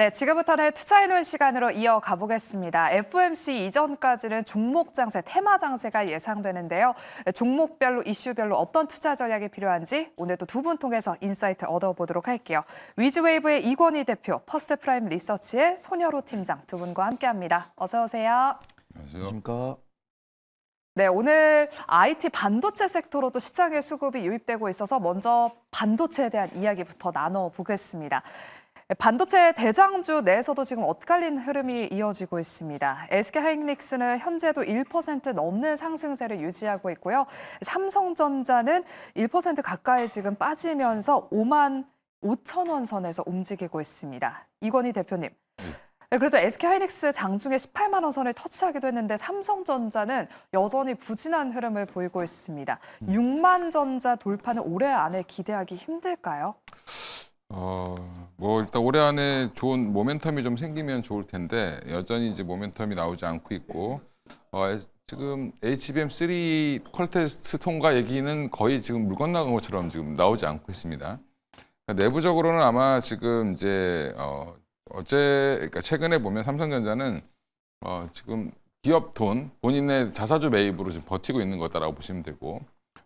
네, 지금부터는 투자해놓은 시간으로 이어가 보겠습니다. FOMC 이전까지는 종목 장세, 테마 장세가 예상되는데요. 종목별로, 이슈별로 어떤 투자 전략이 필요한지 오늘도 두 분 통해서 인사이트 얻어보도록 할게요. 위즈웨이브의 이권희 대표, 퍼스트프라임 리서치의 손여로 팀장 두 분과 함께합니다. 어서 오세요. 안녕하십니까. 네, 오늘 IT 반도체 섹터로도 시장의 수급이 유입되고 있어서 먼저 반도체에 대한 이야기부터 나눠보겠습니다. 반도체 대장주 내에서도 지금 엇갈린 흐름이 이어지고 있습니다. SK하이닉스는 현재도 1% 넘는 상승세를 유지하고 있고요. 삼성전자는 1% 가까이 지금 빠지면서 5만 5천 원 선에서 움직이고 있습니다. 이권희 대표님. 그래도 SK하이닉스 장중에 18만 원 선을 터치하기도 했는데 삼성전자는 여전히 부진한 흐름을 보이고 있습니다. 6만 전자 돌파는 올해 안에 기대하기 힘들까요? 뭐 일단 올해 안에 좋은 모멘텀이 좀 생기면 좋을 텐데 여전히 이제 모멘텀이 나오지 않고 있고 지금 HBM3 퀄테스트 통과 얘기는 거의 지금 물 건너간 것처럼 지금 나오지 않고 있습니다. 그러니까 내부적으로는 아마 지금 이제 그러니까 최근에 보면 삼성전자는 지금 기업 돈, 본인의 자사주 매입으로 지금 버티고 있는 거다라고 보시면 되고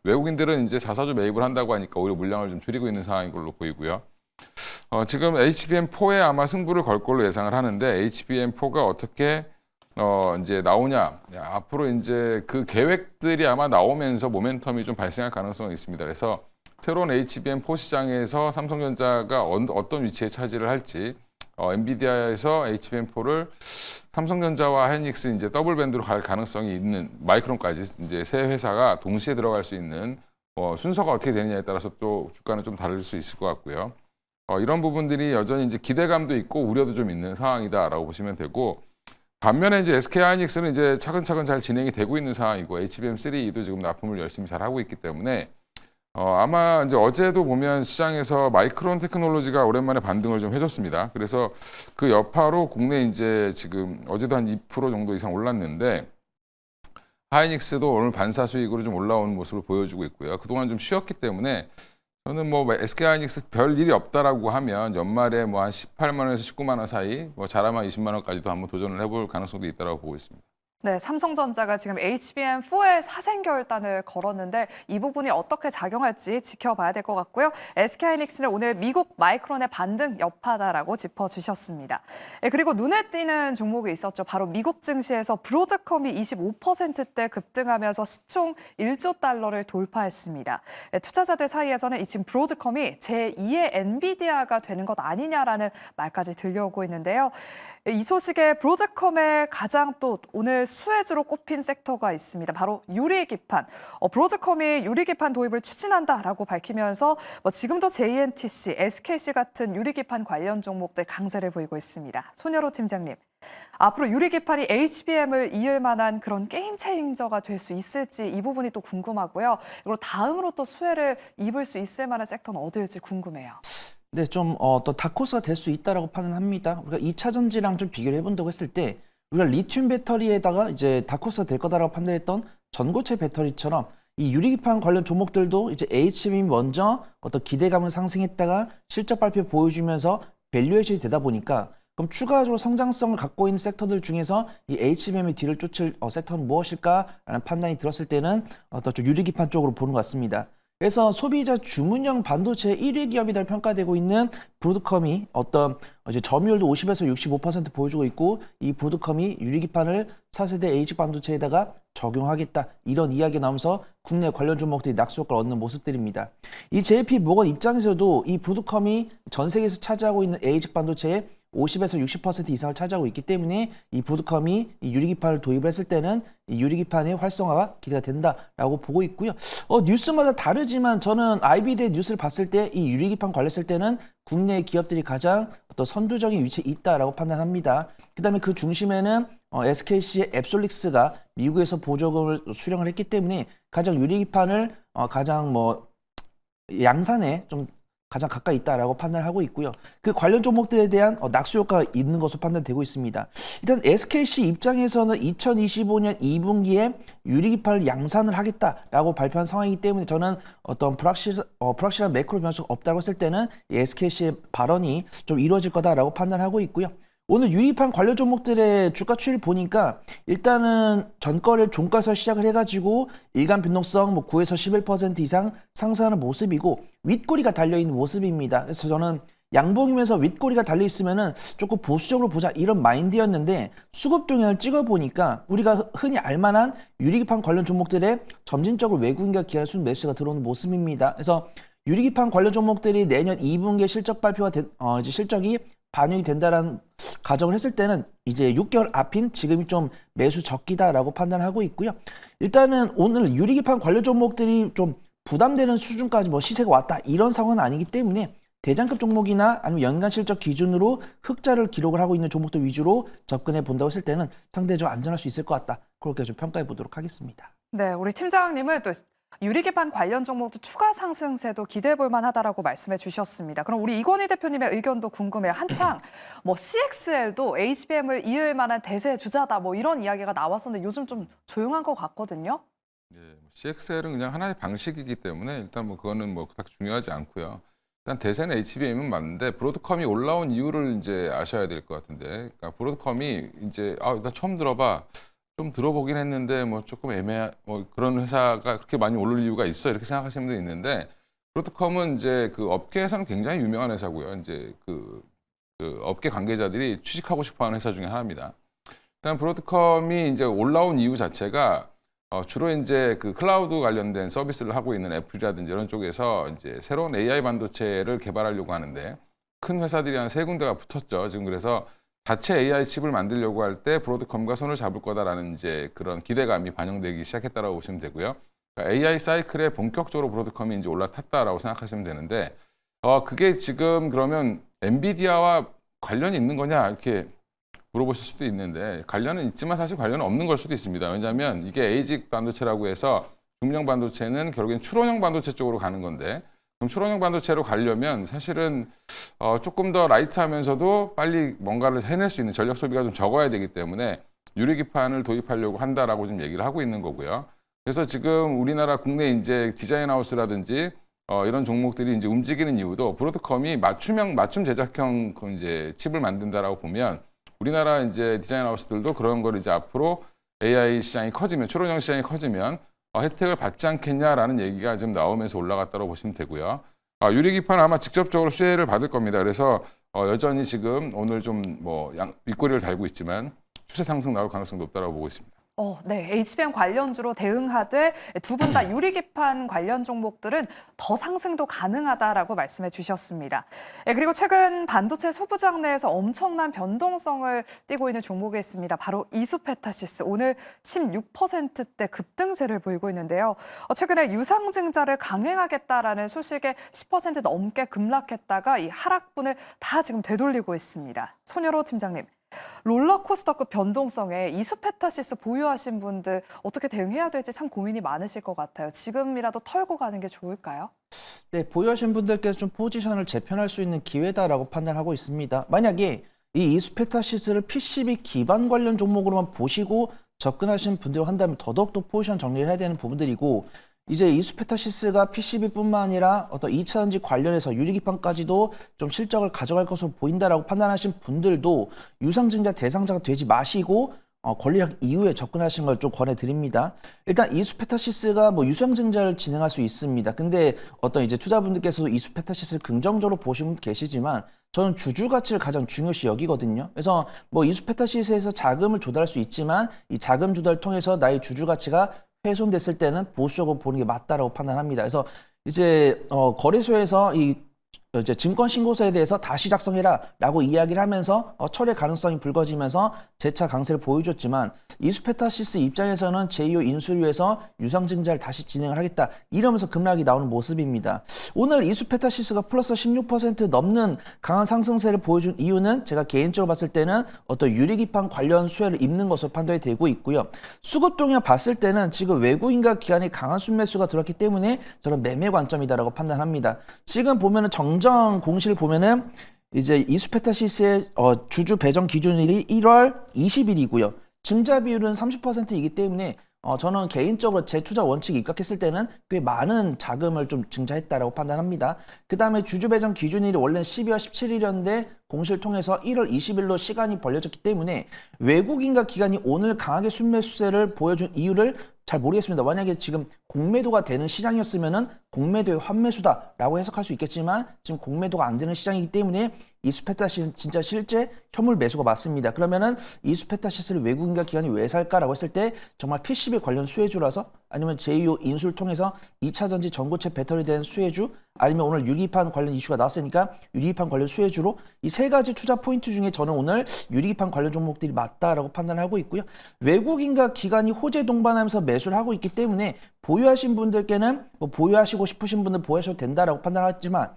외국인들은 이제 자사주 매입을 한다고 하니까 오히려 물량을 좀 줄이고 있는 상황인 걸로 보이고요. 지금 HBM4에 아마 승부를 걸 걸로 예상을 하는데 HBM4가 어떻게 이제 나오냐 앞으로 이제 그 계획들이 아마 나오면서 모멘텀이 좀 발생할 가능성이 있습니다. 그래서 새로운 HBM4 시장에서 삼성전자가 어떤 위치에 차지를 할지 엔비디아에서 HBM4를 삼성전자와 하이닉스 이제 더블 밴드로 갈 가능성이 있는 마이크론까지 이제 세 회사가 동시에 들어갈 수 있는 순서가 어떻게 되느냐에 따라서 또 주가는 좀 다를 수 있을 것 같고요. 이런 부분들이 여전히 이제 기대감도 있고 우려도 좀 있는 상황이다라고 보시면 되고 반면에 이제 SK하이닉스는 이제 차근차근 잘 진행이 되고 있는 상황이고 HBM3도 지금 납품을 열심히 잘 하고 있기 때문에 아마 이제 어제도 보면 시장에서 마이크론 테크놀로지가 오랜만에 반등을 좀 해줬습니다. 그래서 그 여파로 국내 이제 지금 어제도 한 2% 정도 이상 올랐는데 하이닉스도 오늘 반사 수익으로 좀 올라오는 모습을 보여주고 있고요. 그동안 좀 쉬었기 때문에 저는 뭐 SK하이닉스 별 일이 없다라고 하면 연말에 뭐 한 18만 원에서 19만 원 사이, 뭐 잘하면 20만 원까지도 한번 도전을 해볼 가능성도 있다라고 보고 있습니다. 네, 삼성전자가 지금 HBM4의 사생결단을 걸었는데 이 부분이 어떻게 작용할지 지켜봐야 될 것 같고요. SK하이닉스는 오늘 미국 마이크론의 반등 여파다라고 짚어주셨습니다. 그리고 눈에 띄는 종목이 있었죠. 바로 미국 증시에서 브로드컴이 25%대 급등하면서 시총 1조 달러를 돌파했습니다. 투자자들 사이에서는 이 지금 브로드컴이 제2의 엔비디아가 되는 것 아니냐라는 말까지 들려오고 있는데요. 이 소식에 브로드컴의 가장 또 오늘 수혜주로 꼽힌 섹터가 있습니다. 바로 유리기판. 브로드컴이 유리기판 도입을 추진한다라고 밝히면서 지금도 JNTC, SKC 같은 유리기판 관련 종목들 강세를 보이고 있습니다. 손여로 팀장님, 앞으로 유리기판이 HBM을 이을 만한 그런 게임 체인저가 될 수 있을지 이 부분이 또 궁금하고요. 그리고 다음으로 또 수혜를 입을 수 있을 만한 섹터는 어디일지 궁금해요. 네, 좀 또 다크호스가 될 수 있다라고 판단합니다. 우리가 2차 전지랑 좀 비교를 해본다고 했을 때 우리가 리튬 배터리에다가 이제 다크호스가 될 거다라고 판단했던 전고체 배터리처럼 이 유리기판 관련 종목들도 이제 HBM이 먼저 어떤 기대감을 상승했다가 실적 발표 보여주면서 밸류에이션이 되다 보니까 그럼 추가적으로 성장성을 갖고 있는 섹터들 중에서 이 HBM의 뒤를 쫓을 섹터는 무엇일까라는 판단이 들었을 때는 어떤 좀 유리기판 쪽으로 보는 것 같습니다. 그래서 소비자 주문형 반도체 1위 기업이다 평가되고 있는 브로드컴이 어떤 이제 점유율도 50에서 65% 보여주고 있고 이 브로드컴이 유리기판을 4세대 H 반도체에다가 적용하겠다 이런 이야기가 나오면서 국내 관련 종목들이 낙수 효과를 얻는 모습들입니다. 이 JP 모건 입장에서도 이 브로드컴이 전 세계에서 차지하고 있는 H 반도체의 50에서 60% 이상을 차지하고 있기 때문에 이 브로드컴이 이 유리기판을 도입을 했을 때는 이 유리기판의 활성화가 기대가 된다라고 보고 있고요. 뉴스마다 다르지만 저는 IBD의 뉴스를 봤을 때 이 유리기판 관련했을 때는 국내 기업들이 가장 어떤 선두적인 위치에 있다라고 판단합니다. 그다음에 그 중심에는 SKC의 앱솔릭스가 미국에서 보조금을 수령을 했기 때문에 가장 유리기판을 가장 양산에 좀 가장 가까이 있다라고 판단을 하고 있고요. 그 관련 종목들에 대한 낙수 효과가 있는 것으로 판단되고 있습니다. 일단 SKC 입장에서는 2025년 2분기에 유리기판을 양산을 하겠다라고 발표한 상황이기 때문에 저는 어떤 불확실한 매크로 변수가 없다고 했을 때는 이 SKC의 발언이 좀 이루어질 거다라고 판단하고 있고요. 오늘 유리판 관련 종목들의 주가 추이를 보니까 일단은 전거래를 종가에서 시작을 해가지고 일간 변동성 9에서 11% 이상 상승하는 모습이고 윗꼬리가 달려있는 모습입니다. 그래서 저는 양봉이면서 윗꼬리가 달려있으면은 조금 보수적으로 보자 이런 마인드였는데 수급 동향을 찍어보니까 우리가 흔히 알만한 유리기판 관련 종목들의 점진적으로 외국인과 기관 순 매수가 들어오는 모습입니다. 그래서 유리기판 관련 종목들이 내년 2분기에 실적 발표가 이제 실적이 반영이 된다라는 가정을 했을 때는 이제 6개월 앞인 지금이 좀 매수 적기다라고 판단하고 있고요. 일단은 오늘 유리기판 관련 종목들이 좀 부담되는 수준까지 시세가 왔다 이런 상황은 아니기 때문에 대장급 종목이나 아니면 연간 실적 기준으로 흑자를 기록을 하고 있는 종목들 위주로 접근해 본다고 했을 때는 상대적으로 안전할 수 있을 것 같다. 그렇게 좀 평가해 보도록 하겠습니다. 네, 우리 팀장님은 또 유리기판 관련 종목도 추가 상승세도 기대해 볼 만하다라고 말씀해 주셨습니다. 그럼 우리 이건희 대표님의 의견도 궁금해요. 한창 CXL도 HBM을 이을 만한 대세 주자다 이런 이야기가 나왔었는데 요즘 좀 조용한 것 같거든요. 네, CXL은 그냥 하나의 방식이기 때문에 일단 그거는 그닥 중요하지 않고요. 일단 대세는 HBM은 맞는데 브로드컴이 올라온 이유를 이제 아셔야 될 것 같은데, 그러니까 브로드컴이 이제 나 처음 들어봐. 좀 들어보긴 했는데 조금 그런 회사가 그렇게 많이 오를 이유가 있어 이렇게 생각하시는 분도 있는데 브로드컴은 이제 그 업계에서는 굉장히 유명한 회사고요. 이제 그 업계 관계자들이 취직하고 싶어하는 회사 중에 하나입니다. 일단 브로드컴이 이제 올라온 이유 자체가 주로 이제 그 클라우드 관련된 서비스를 하고 있는 애플이라든지 이런 쪽에서 이제 새로운 AI 반도체를 개발하려고 하는데 큰 회사들이 한 3군데가 붙었죠. 지금 그래서 자체 AI 칩을 만들려고 할 때 브로드컴과 손을 잡을 거다라는 이제 그런 기대감이 반영되기 시작했다라고 보시면 되고요. 그러니까 AI 사이클에 본격적으로 브로드컴이 이제 올라탔다라고 생각하시면 되는데, 그게 지금 그러면 엔비디아와 관련이 있는 거냐 이렇게 물어보실 수도 있는데 관련은 있지만 사실 관련은 없는 걸 수도 있습니다. 왜냐하면 이게 에이직 반도체라고 해서 중량 반도체는 결국엔 추론형 반도체 쪽으로 가는 건데. 그럼 추론형 반도체로 가려면 사실은 조금 더 라이트하면서도 빨리 뭔가를 해낼 수 있는 전력 소비가 좀 적어야 되기 때문에 유리기판을 도입하려고 한다라고 좀 얘기를 하고 있는 거고요. 그래서 지금 우리나라 국내 이제 디자인 하우스라든지 이런 종목들이 이제 움직이는 이유도 브로드컴이 맞춤 제작형 이제 칩을 만든다라고 보면 우리나라 이제 디자인 하우스들도 그런 걸 이제 앞으로 AI 시장이 커지면 추론형 시장이 커지면 혜택을 받지 않겠냐라는 얘기가 좀 나오면서 올라갔다고 보시면 되고요. 유리기판 아마 직접적으로 수혜를 받을 겁니다. 그래서 여전히 지금 오늘 좀 윗꼬리를 달고 있지만 추세 상승 나올 가능성이 높다고 보고 있습니다. 네, HBM 관련주로 대응하되 두 분 다 유리기판 관련 종목들은 더 상승도 가능하다라고 말씀해 주셨습니다. 그리고 최근 반도체 소부장 내에서 엄청난 변동성을 띠고 있는 종목이 있습니다. 바로 이수페타시스. 오늘 16%대 급등세를 보이고 있는데요. 최근에 유상증자를 강행하겠다라는 소식에 10% 넘게 급락했다가 이 하락분을 다 지금 되돌리고 있습니다. 손여로 팀장님. 롤러코스터급 변동성에 이수페타시스 보유하신 분들 어떻게 대응해야 될지 참 고민이 많으실 것 같아요. 지금이라도 털고 가는 게 좋을까요? 네, 보유하신 분들께서 좀 포지션을 재편할 수 있는 기회다라고 판단하고 있습니다. 만약에 이 이수페타시스를 PCB 기반 관련 종목으로만 보시고 접근하신 분들 한다면 더더욱더 포지션 정리를 해야 되는 부분들이고 이제 이수페타시스가 PCB뿐만 아니라 어떤 2차전지 관련해서 유리기판까지도 좀 실적을 가져갈 것으로 보인다라고 판단하신 분들도 유상증자 대상자가 되지 마시고 권리락 이후에 접근하시는 걸 좀 권해드립니다. 일단 이수페타시스가 유상증자를 진행할 수 있습니다. 근데 어떤 이제 투자분들께서도 이수페타시스를 긍정적으로 보시는 분 계시지만 저는 주주 가치를 가장 중요시 여기거든요. 그래서 이수페타시스에서 자금을 조달할 수 있지만 이 자금 조달을 통해서 나의 주주 가치가 훼손됐을 때는 보수적으로 보는 게 맞다라고 판단합니다. 그래서 이제 거래소에서 이제 증권 신고서에 대해서 다시 작성해라라고 이야기를 하면서 철회 가능성이 불거지면서 재차 강세를 보여줬지만 이수페타시스 입장에서는 제2호 인수위에서 유상증자를 다시 진행을 하겠다 이러면서 급락이 나오는 모습입니다. 오늘 이수페타시스가 플러스 16% 넘는 강한 상승세를 보여준 이유는 제가 개인적으로 봤을 때는 어떤 유리기판 관련 수혜를 입는 것으로 판단이 되고 있고요. 수급 동향 봤을 때는 지금 외국인과 기관의 강한 순매수가 들어왔기 때문에 저는 매매 관점이다라고 판단합니다. 지금 보면은 정제 오전 공시를 보면은 이제 이수페타시스의 주주 배정 기준일이 1월 20일이고요. 증자 비율은 30%이기 때문에 저는 개인적으로 제 투자 원칙에 입각했을 때는 꽤 많은 자금을 좀 증자했다라고 판단합니다. 그 다음에 주주 배정 기준일이 원래는 12월 17일이었는데 공시를 통해서 1월 20일로 시간이 벌려졌기 때문에 외국인과 기관이 오늘 강하게 순매수세를 보여준 이유를 잘 모르겠습니다. 만약에 지금 공매도가 되는 시장이었으면은 공매도의 환매수다라고 해석할 수 있겠지만 지금 공매도가 안 되는 시장이기 때문에 이수페타시스는 진짜 실제 현물 매수가 맞습니다. 그러면은 이수페타시스를 외국인과 기관이 왜 살까라고 했을 때 정말 PCB 관련 수혜주라서 아니면 제2호 인수를 통해서 2차 전지 전고체 배터리 된 수혜주 아니면 오늘 유리기판 관련 이슈가 나왔으니까 유리기판 관련 수혜주로 이 세 가지 투자 포인트 중에 저는 오늘 유리기판 관련 종목들이 맞다라고 판단하고 있고요. 외국인과 기관이 호재 동반하면서 매수를 하고 있기 때문에 보유하신 분들께는 뭐 보유하시고 싶으신 분들 보유하셔도 된다라고 판단하지만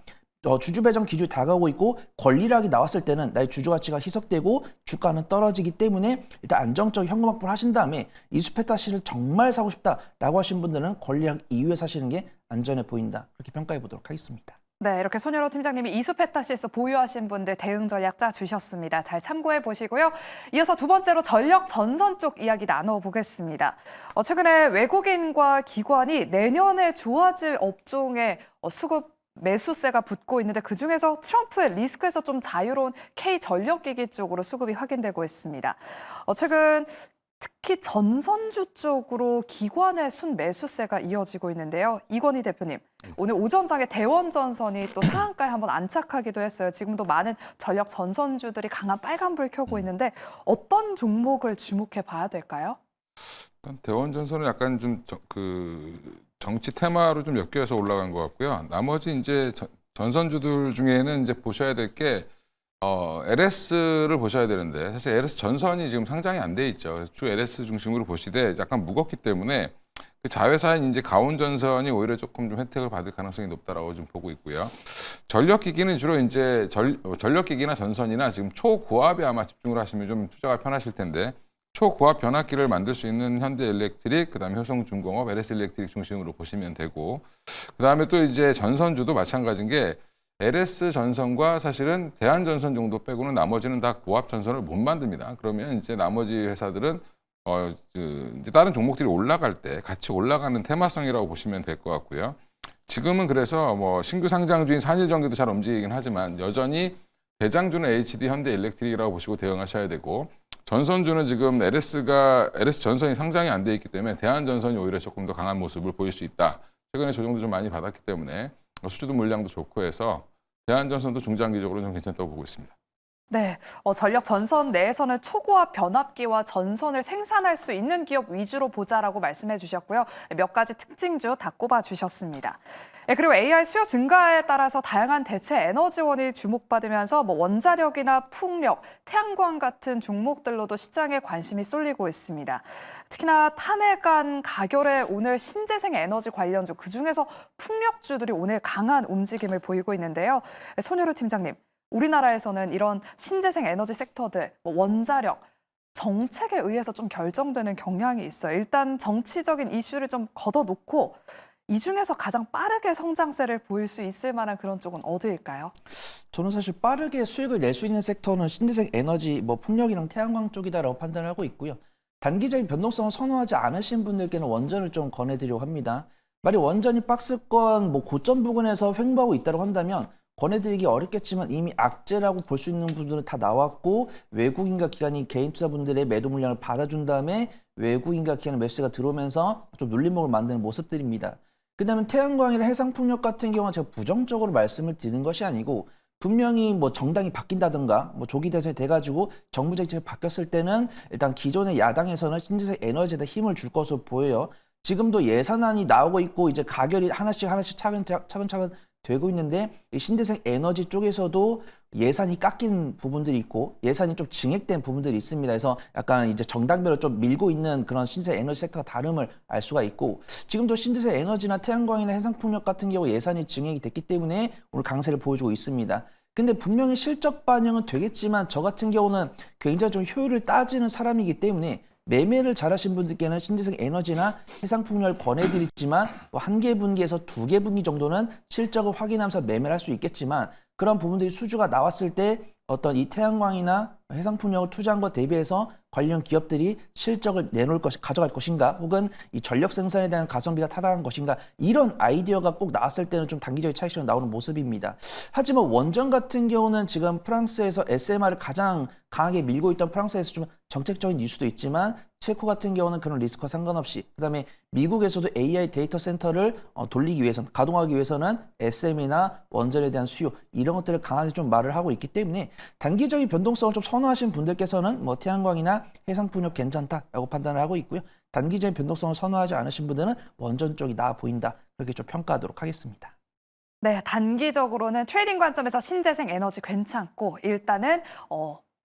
주주 배정 기준이 다가오고 있고 권리락이 나왔을 때는 나의 주주 가치가 희석되고 주가는 떨어지기 때문에 일단 안정적 현금 확보를 하신 다음에 이수페타시를 정말 사고 싶다라고 하신 분들은 권리락 이후에 사시는 게 안전해 보인다. 그렇게 평가해 보도록 하겠습니다. 네, 이렇게 손현호 팀장님이 이수페타시스 보유하신 분들 대응 전략 짜주셨습니다. 잘 참고해 보시고요. 이어서 두 번째로 전력 전선 쪽 이야기 나눠보겠습니다. 최근에 외국인과 기관이 내년에 좋아질 업종에 수급 매수세가 붙고 있는데 그중에서 트럼프의 리스크에서 좀 자유로운 K전력기기 쪽으로 수급이 확인되고 있습니다. 최근 특히 전선주 쪽으로 기관의 순매수세가 이어지고 있는데요. 이건희 대표님, 오늘 오전장에 대원전선이 또 상한가에 한번 안착하기도 했어요. 지금도 많은 전력 전선주들이 강한 빨간불 켜고 있는데 어떤 종목을 주목해 봐야 될까요? 일단 대원전선은 약간 좀 정치 테마로 좀 엮여서 올라간 것 같고요. 나머지 이제 전선주들 중에는 이제 보셔야 될 게 LS를 보셔야 되는데 사실 LS 전선이 지금 상장이 안 돼 있죠. 그래서 주 LS 중심으로 보시되 약간 무겁기 때문에 그 자회사인 이제 가온전선이 오히려 조금 좀 혜택을 받을 가능성이 높다라고 좀 보고 있고요. 전력기기는 주로 이제 전력기기나 전선이나 지금 초고압에 아마 집중을 하시면 좀 투자가 편하실 텐데 초고압 변압기를 만들 수 있는 현대일렉트릭, 그다음에 효성중공업, LS일렉트릭 중심으로 보시면 되고, 그다음에 또 이제 전선주도 마찬가지인 게 LS 전선과 사실은 대한전선 정도 빼고는 나머지는 다 고압 전선을 못 만듭니다. 그러면 이제 나머지 회사들은 이제 다른 종목들이 올라갈 때 같이 올라가는 테마성이라고 보시면 될 것 같고요. 지금은 그래서 뭐 신규 상장주인 산일전기도 잘 움직이긴 하지만 여전히 대장주는 HD 현대일렉트릭이라고 보시고 대응하셔야 되고, 전선주는 지금 LS 전선이 상장이 안 돼 있기 때문에 대한전선이 오히려 조금 더 강한 모습을 보일 수 있다. 최근에 조정도 좀 많이 받았기 때문에 수주도 물량도 좋고 해서 대한전선도 중장기적으로 좀 괜찮다고 보고 있습니다. 네, 전력 전선 내에서는 초고압 변압기와 전선을 생산할 수 있는 기업 위주로 보자라고 말씀해 주셨고요. 몇 가지 특징주 다 꼽아 주셨습니다. 그리고 AI 수요 증가에 따라서 다양한 대체 에너지원이 주목받으면서 원자력이나 풍력, 태양광 같은 종목들로도 시장에 관심이 쏠리고 있습니다. 특히나 탄핵안 가결에 오늘 신재생 에너지 관련주, 그중에서 풍력주들이 오늘 강한 움직임을 보이고 있는데요. 손유루 팀장님, 우리나라에서는 이런 신재생 에너지 섹터들, 원자력, 정책에 의해서 좀 결정되는 경향이 있어요. 일단 정치적인 이슈를 좀 걷어놓고 이 중에서 가장 빠르게 성장세를 보일 수 있을 만한 그런 쪽은 어디일까요? 저는 사실 빠르게 수익을 낼 수 있는 섹터는 신재생 에너지, 풍력이랑 태양광 쪽이다라고 판단을 하고 있고요. 단기적인 변동성을 선호하지 않으신 분들께는 원전을 좀 권해드리려고 합니다. 만약 원전이 박스권 고점 부근에서 횡보하고 있다고 한다면 권해드리기 어렵겠지만 이미 악재라고 볼 수 있는 부분들은 다 나왔고, 외국인과 기관이 개인 투자분들의 매도 물량을 받아준 다음에 외국인과 기관의 매수세가 들어오면서 좀 눌림목을 만드는 모습들입니다. 그다음에 태양광이나 해상풍력 같은 경우는 제가 부정적으로 말씀을 드리는 것이 아니고, 분명히 정당이 바뀐다든가 조기 대선이 돼가지고 정부 정책이 바뀌었을 때는 일단 기존의 야당에서는 신재생 에너지에다 힘을 줄 것으로 보여요. 지금도 예산안이 나오고 있고 이제 가결이 하나씩 차근차근 되고 있는데, 이 신재생 에너지 쪽에서도 예산이 깎인 부분들이 있고 예산이 좀 증액된 부분들이 있습니다. 그래서 약간 이제 정당별로 좀 밀고 있는 그런 신재생 에너지 섹터가 다름을 알 수가 있고, 지금도 신재생 에너지나 태양광이나 해상풍력 같은 경우 예산이 증액이 됐기 때문에 오늘 강세를 보여주고 있습니다. 근데 분명히 실적 반영은 되겠지만 저 같은 경우는 굉장히 좀 효율을 따지는 사람이기 때문에 매매를 잘하신 분들께는 신재생 에너지나 해상풍력을 권해드리지만 뭐 한 개 분기에서 두 개 분기 정도는 실적을 확인하면서 매매를 할 수 있겠지만 그런 부분들이 수주가 나왔을 때 어떤 이 태양광이나 해상풍력을 투자한 것 대비해서 관련 기업들이 실적을 가져갈 것인가, 혹은 이 전력 생산에 대한 가성비가 타당한 것인가, 이런 아이디어가 꼭 나왔을 때는 좀 단기적인 차익실현 나오는 모습입니다. 하지만 원전 같은 경우는 지금 프랑스에서 SMR을 가장 강하게 밀고 있던 프랑스에서 좀 정책적인 이슈도 있지만 체코 같은 경우는 그런 리스크와 상관없이, 그다음에 미국에서도 AI 데이터 센터를 돌리기 위해서는, 가동하기 위해서는 SM이나 원전에 대한 수요, 이런 것들을 강하게 좀 말을 하고 있기 때문에 단기적인 변동성을 좀 선호하신 분들께서는 뭐 태양광이나 해상풍력 괜찮다라고 판단을 하고 있고요. 단기적인 변동성을 선호하지 않으신 분들은 원전 쪽이 나아 보인다, 그렇게 좀 평가하도록 하겠습니다. 네, 단기적으로는 트레이딩 관점에서 신재생 에너지 괜찮고 일단은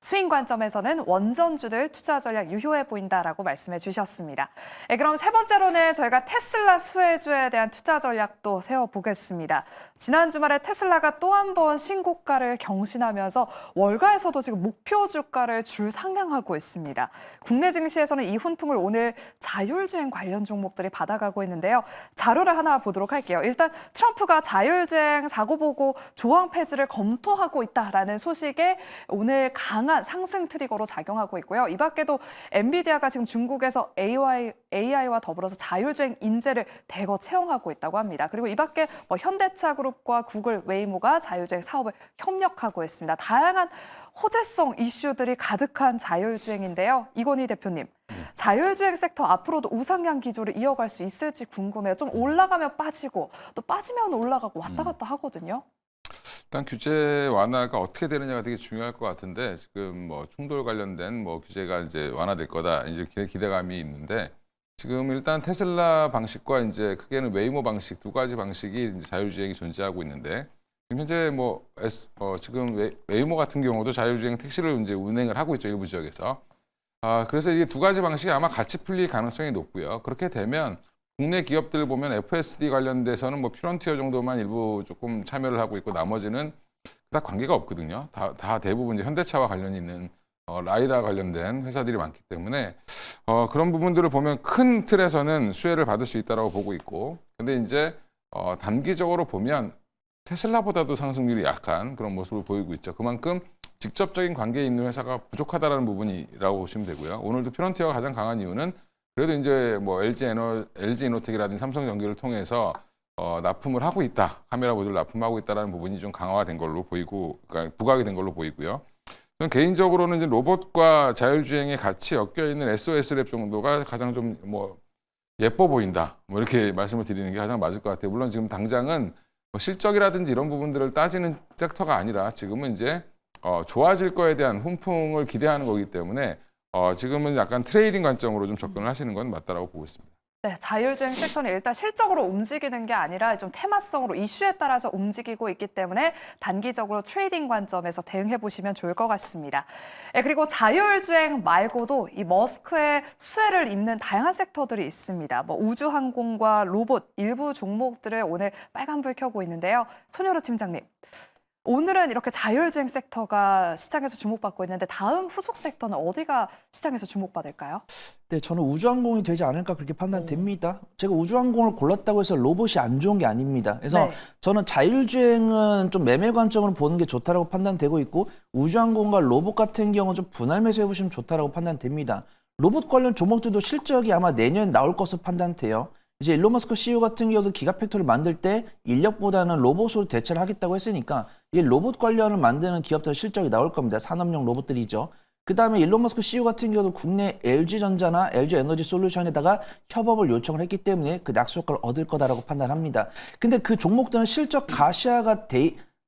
스윙 관점에서는 원전주들 투자 전략 유효해 보인다라고 말씀해 주셨습니다. 네, 그럼 세 번째로는 저희가 테슬라 수혜주에 대한 투자 전략도 세워보겠습니다. 지난 주말에 테슬라가 또 한 번 신고가를 경신하면서 월가에서도 지금 목표 주가를 줄상향하고 있습니다. 국내 증시에서는 이 훈풍을 오늘 자율주행 관련 종목들이 받아가고 있는데요. 자료를 하나 보도록 할게요. 일단 트럼프가 자율주행 사고 보고 조항 폐지를 검토하고 있다라는 소식에 오늘 강한 상승 트리거로 작용하고 있고요. 이 밖에도 엔비디아가 지금 중국에서 AI와 더불어서 자율주행 인재를 대거 채용하고 있다고 합니다. 그리고 이 밖에 뭐 현대차 그룹과 구글, 웨이모가 자율주행 사업을 협력하고 있습니다. 다양한 호재성 이슈들이 가득한 자율주행인데요. 이건희 대표님, 자율주행 섹터 앞으로도 우상향 기조를 이어갈 수 있을지 궁금해요. 좀 올라가면 빠지고 또 빠지면 올라가고 왔다 갔다 하거든요. 일단 규제 완화가 어떻게 되느냐가 되게 중요할 것 같은데, 지금 뭐 충돌 관련된 뭐 규제가 이제 완화될 거다, 이제 기대감이 있는데, 지금 일단 테슬라 방식과 이제 크게는 웨이모 방식, 두 가지 방식이 이제 자율주행이 존재하고 있는데, 지금 현재 지금 웨이모 같은 경우도 자율주행 택시를 이제 운행을 하고 있죠, 일부 지역에서. 그래서 이게 두 가지 방식이 아마 같이 풀릴 가능성이 높고요. 그렇게 되면 국내 기업들 보면 FSD 관련돼서는 뭐 퓨런티어 정도만 일부 조금 참여를 하고 있고, 나머지는 그닥 관계가 없거든요. 다 대부분 이제 현대차와 관련이 있는 라이다 관련된 회사들이 많기 때문에 그런 부분들을 보면 큰 틀에서는 수혜를 받을 수 있다고 보고 있고, 근데 이제 단기적으로 보면 테슬라보다도 상승률이 약한 그런 모습을 보이고 있죠. 그만큼 직접적인 관계에 있는 회사가 부족하다라는 부분이라고 보시면 되고요. 오늘도 퓨런티어가 가장 강한 이유는 그래도 이제 뭐 LG 이노텍이라든지 삼성전기를 통해서 납품을 하고 있다, 카메라 모듈 납품하고 있다라는 부분이 좀 강화된 걸로 보이고, 그러니까 부각이 된 걸로 보이고요. 저는 개인적으로는 이제 로봇과 자율주행에 같이 엮여 있는 SOS랩 정도가 가장 좀 뭐 예뻐 보인다, 뭐 이렇게 말씀을 드리는 게 가장 맞을 것 같아요. 물론 지금 당장은 뭐 실적이라든지 이런 부분들을 따지는 섹터가 아니라 지금은 이제 좋아질 거에 대한 훈풍을 기대하는 거기 때문에 지금은 약간 트레이딩 관점으로 좀 접근을 하시는 건 맞다라고 보고 있습니다. 네, 자율주행 섹터는 일단 실적으로 움직이는 게 아니라 좀 테마성으로 이슈에 따라서 움직이고 있기 때문에 단기적으로 트레이딩 관점에서 대응해 보시면 좋을 것 같습니다. 네, 그리고 자율주행 말고도 이 머스크의 수혜를 입는 다양한 섹터들이 있습니다. 뭐 우주항공과 로봇 일부 종목들을 오늘 빨간불 켜고 있는데요. 손여루 팀장님, 오늘은 이렇게 자율주행 섹터가 시장에서 주목받고 있는데 다음 후속 섹터는 어디가 시장에서 주목받을까요? 네, 저는 우주항공이 되지 않을까 그렇게 판단됩니다. 제가 우주항공을 골랐다고 해서 로봇이 안 좋은 게 아닙니다. 그래서 네. 저는 자율주행은 좀 매매 관점으로 보는 게 좋다라고 판단되고 있고, 우주항공과 로봇 같은 경우는 좀 분할 매수해보시면 좋다라고 판단됩니다. 로봇 관련 종목들도 실적이 아마 내년 나올 것으로 판단돼요. 이제 일론 머스크 CEO 같은 경우도 기가팩토리를 만들 때 인력보다는 로봇으로 대체를 하겠다고 했으니까 이 로봇 관련을 만드는 기업들 실적이 나올 겁니다. 산업용 로봇들이죠. 그 다음에 일론 머스크 CEO 같은 경우도 국내 LG전자나 LG에너지솔루션에다가 협업을 요청을 했기 때문에 그 낙수 효과를 얻을 거다라고 판단합니다. 근데 그 종목들은 실적 가시화가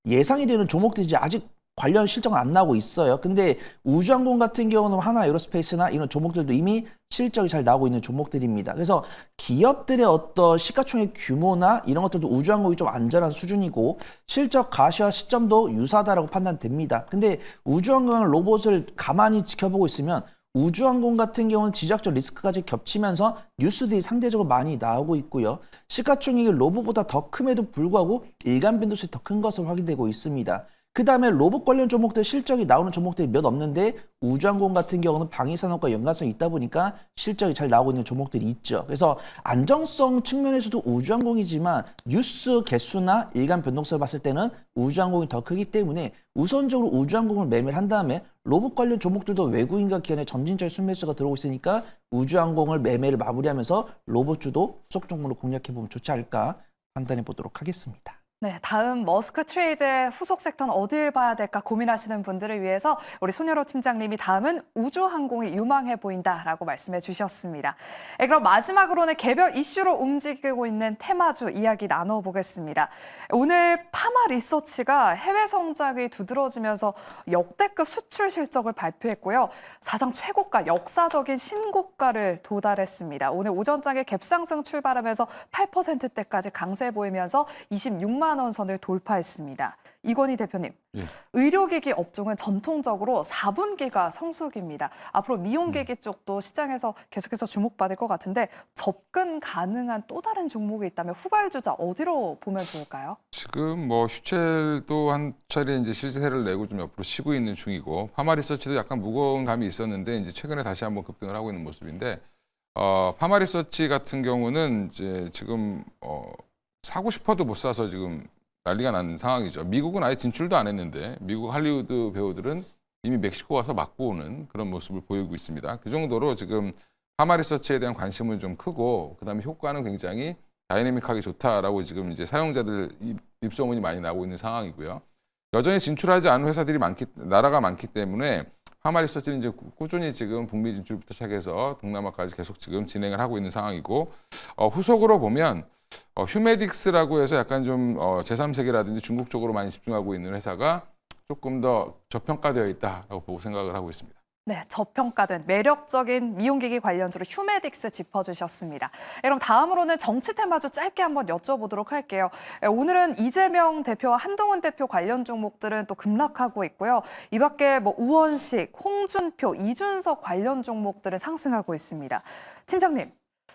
예상이 되는 종목들이지 아직 관련 실적은 안 나오고 있어요. 근데 우주항공 같은 경우는 하나 에어로스페이스나 이런 종목들도 이미 실적이 잘 나오고 있는 종목들입니다. 그래서 기업들의 어떤 시가총액 규모나 이런 것들도 우주항공이 좀 안전한 수준이고 실적 가시화 시점도 유사하다라고 판단됩니다. 근데 우주항공과 로봇을 가만히 지켜보고 있으면 우주항공 같은 경우는 지정학적 리스크까지 겹치면서 뉴스들이 상대적으로 많이 나오고 있고요. 시가총액이 로봇보다 더 큼에도 불구하고 일간 변동성이 더 큰 것으로 확인되고 있습니다. 그다음에 로봇 관련 종목들 실적이 나오는 종목들이 몇 없는데 우주항공 같은 경우는 방위산업과 연관성이 있다 보니까 실적이 잘 나오고 있는 종목들이 있죠. 그래서 안정성 측면에서도 우주항공이지만 뉴스 개수나 일간 변동성을 봤을 때는 우주항공이 더 크기 때문에 우선적으로 우주항공을 매매를 한 다음에 로봇 관련 종목들도 외국인과 기관의 점진적 순매수가 들어오고 있으니까 우주항공을 매매를 마무리하면서 로봇주도 후속 종목으로 공략해보면 좋지 않을까 판단해 보도록 하겠습니다. 네, 다음 머스크 트레이드의 후속 섹터는 어딜 봐야 될까 고민하시는 분들을 위해서 우리 손여로 팀장님이 다음은 우주항공이 유망해 보인다라고 말씀해 주셨습니다. 그럼 마지막으로는 개별 이슈로 움직이고 있는 테마주 이야기 나눠보겠습니다. 오늘 파마 리서치가 해외 성장이 두드러지면서 역대급 수출 실적을 발표했고요. 사상 최고가, 역사적인 신고가를 도달했습니다. 오늘 오전장에 갭상승 출발하면서 8%대까지 강세 보이면서 26만 원 선을 돌파했습니다. 이건희 대표님, 예. 의료기기 업종은 전통적으로 4분기가 성수기입니다. 앞으로 미용기기 쪽도 시장에서 계속해서 주목받을 것 같은데 접근 가능한 또 다른 종목이 있다면 후발주자 어디로 보면 좋을까요? 지금 뭐 슈첼도 한 차례 이제 실세를 내고 좀 옆으로 쉬고 있는 중이고 파마 리서치도 약간 무거운 감이 있었는데 이제 최근에 다시 한번 급등을 하고 있는 모습인데 파마 리서치 같은 경우는 이제 지금 사고 싶어도 못 사서 지금 난리가 난 상황이죠. 미국은 아예 진출도 안 했는데 미국 할리우드 배우들은 이미 멕시코 와서 맞고 오는 그런 모습을 보이고 있습니다. 그 정도로 지금 파마 리서치에 대한 관심은 좀 크고 그다음에 효과는 굉장히 다이내믹하게 좋다라고 지금 이제 사용자들 입소문이 많이 나고 있는 상황이고요. 여전히 진출하지 않은 회사들이 나라가 많기 때문에 파마 리서치는 이제 꾸준히 지금 북미 진출부터 시작해서 동남아까지 계속 지금 진행을 하고 있는 상황이고 후속으로 보면 휴메딕스라고 해서 약간 좀 제3세계라든지 중국 쪽으로 많이 집중하고 있는 회사가 조금 더 저평가되어 있다라고 보고 생각을 하고 있습니다. 네, 저평가된 매력적인 미용기기 관련주로 휴메딕스 짚어주셨습니다. 그럼 다음으로는 정치 테마주 짧게 한번 여쭤보도록 할게요. 오늘은 이재명 대표와 한동훈 대표 관련 종목들은 또 급락하고 있고요. 이 밖에 뭐 우원식, 홍준표, 이준석 관련 종목들은 상승하고 있습니다. 팀장님,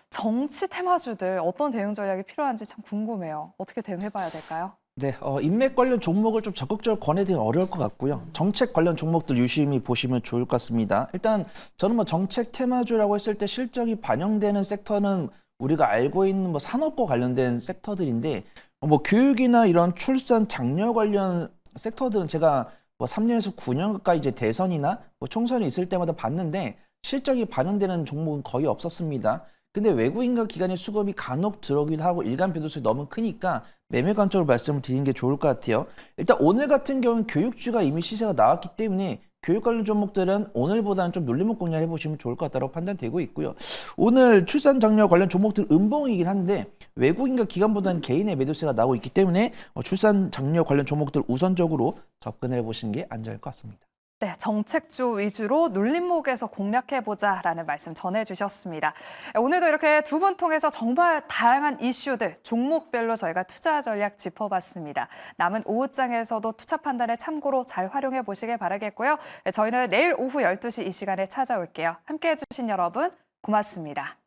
정치 테마주들 어떤 대응 전략이 필요한지 참 궁금해요. 어떻게 대응해봐야 될까요? 네, 인맥 관련 종목을 좀 적극적으로 권해드리기 어려울 것 같고요. 정책 관련 종목들 유심히 보시면 좋을 것 같습니다. 일단 저는 뭐 정책 테마주라고 했을 때 실적이 반영되는 섹터는 우리가 알고 있는 뭐 산업과 관련된 섹터들인데 뭐 교육이나 이런 출산, 장려 관련 섹터들은 제가 뭐 3년에서 9년 가까이 이제 대선이나 뭐 총선이 있을 때마다 봤는데 실적이 반영되는 종목은 거의 없었습니다. 근데 외국인과 기관의 수급이 간혹 들어오기도 하고 일간 변동성이 너무 크니까 매매 관점으로 말씀을 드리는 게 좋을 것 같아요. 일단 오늘 같은 경우는 교육주가 이미 시세가 나왔기 때문에 교육 관련 종목들은 오늘보다는 좀 눌림목 공략해 보시면 좋을 것 같다고 판단되고 있고요. 오늘 출산 장려 관련 종목들 음봉이긴 한데 외국인과 기관보다는 개인의 매도세가 나오고 있기 때문에 출산 장려 관련 종목들 우선적으로 접근해 보시는 게 안전할 것 같습니다. 네, 정책주 위주로 눌림목에서 공략해보자라는 말씀 전해주셨습니다. 오늘도 이렇게 두 분 통해서 정말 다양한 이슈들, 종목별로 저희가 투자 전략 짚어봤습니다. 남은 오후장에서도 투자 판단에 참고로 잘 활용해 보시길 바라겠고요. 저희는 내일 오후 12시 이 시간에 찾아올게요. 함께해 주신 여러분 고맙습니다.